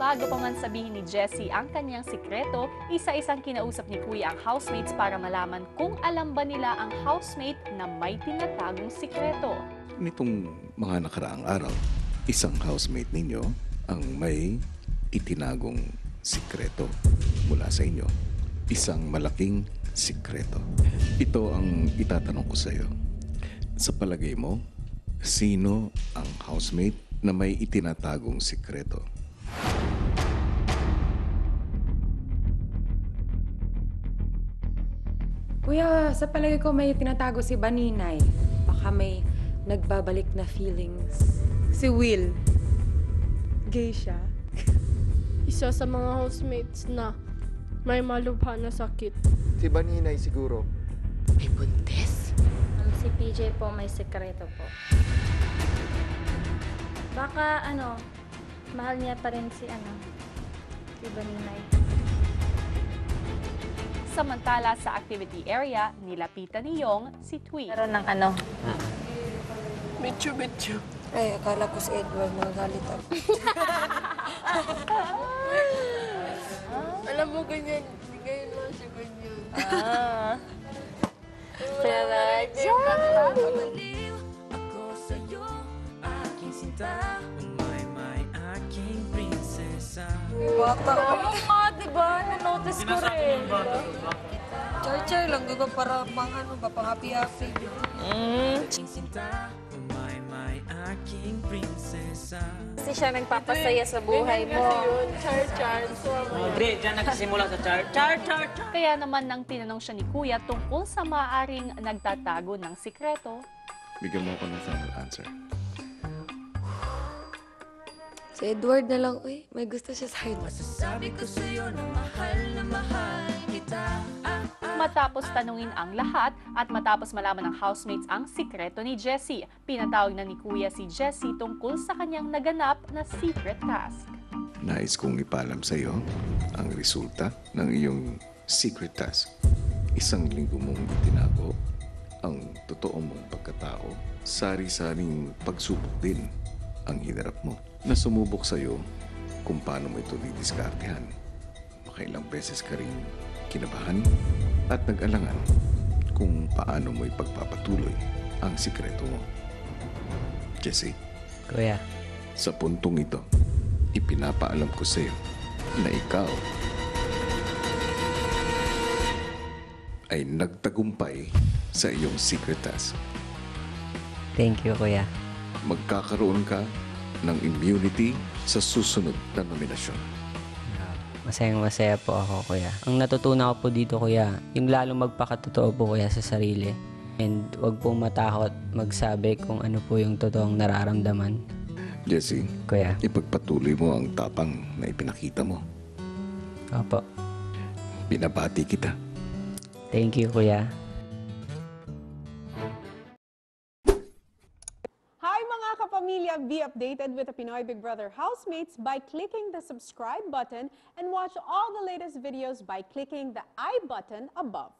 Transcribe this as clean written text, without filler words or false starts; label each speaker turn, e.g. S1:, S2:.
S1: Bago pa man sabihin ni Jessie ang kanyang sikreto, isa-isang kinausap ni Kuya ang housemates para malaman kung alam ba nila ang housemate na may tinatagong sikreto.
S2: Nitong mga nakaraang araw, isang housemate ninyo ang may itinagong sikreto mula sa inyo. Isang malaking sikreto. Ito ang itatanong ko sa iyo. Sa palagay mo, sino ang housemate na may itinatagong sikreto?
S3: Kuya, sa palagay ko may tinatago si Baninay. Baka may nagbabalik na feelings. Si Will. Gay siya.
S4: Isa sa mga housemates na may malubha na sakit.
S5: Si Baninay siguro.
S3: May buntis?
S6: Si PJ po may sekreto po. Baka mahal niya pa rin si Baninay.
S1: Samantala sa activity area, nilapitan ni Yong si Twee.
S6: Pero ng
S4: Medyo.
S7: Ay, akala ko si Edward magalit ako.
S4: Alam mo, ganyan. Ngayon lang siya ganyan.
S6: Pero,
S8: Ako sa'yo, aking sinta, may aking prinsesa.
S7: Bata.
S6: oo nga, diba? Na-notice ko rin.
S7: Char-char lang, di ba? Para pang happy-happy.
S8: Aking sinta, may aking prinsesa.
S6: Kasi siya nagpapasaya sa buhay
S4: Ganyan
S6: mo.
S4: kasi yun. Char-char. So,
S9: Dre, dyan nagsisimula sa char. Char.
S1: Kaya naman nang tinanong siya ni Kuya tungkol sa maaaring nagtatago ng sikreto,
S2: Bigyan mo ako ng final answer.
S7: Si Edward na lang, uy, may gusto siya sa akin.
S8: Masasabi ko sa'yo na mahal kita.
S1: matapos tanungin ang lahat at matapos malaman ng housemates ang sikreto ni Jessie, pinatawag na ni Kuya si Jessie tungkol sa kanyang naganap na secret task.
S2: Nais kong ipaalam sa iyo ang resulta ng iyong secret task. Isang linggo mong itinago ang totoo mong pagkatao. Sari-saring pagsubok din ang hinarap mo na sumubok sa iyo kung paano mo ito didiskartehan. Makailang beses ka rin kinabahan at nag-alangan kung paano mo ipagpapatuloy ang sikreto mo. Jessie,
S9: Kuya,
S2: sa puntong ito, ipinapaalam ko sa iyo na ikaw ay nagtagumpay sa iyong secret task.
S9: thank you, Kuya.
S2: Magkakaroon ka ng immunity sa susunod na nominasyon.
S9: Masayang-masaya po ako, Kuya. Ang natutunan ko po dito, Kuya, yung lalong magpakatotoo po, Kuya, sa sarili. And wag pong matakot magsabi kung ano po yung totoong nararamdaman.
S2: Jessie,
S9: Kuya,
S2: ipagpatuloy mo ang tapang na ipinakita mo.
S9: opo.
S2: Binabati kita.
S9: Thank you, Kuya.
S10: Hi mga kapamilya! Be updated with the Pinoy Big Brother housemates by clicking the subscribe button and watch all the latest videos by clicking the I button above.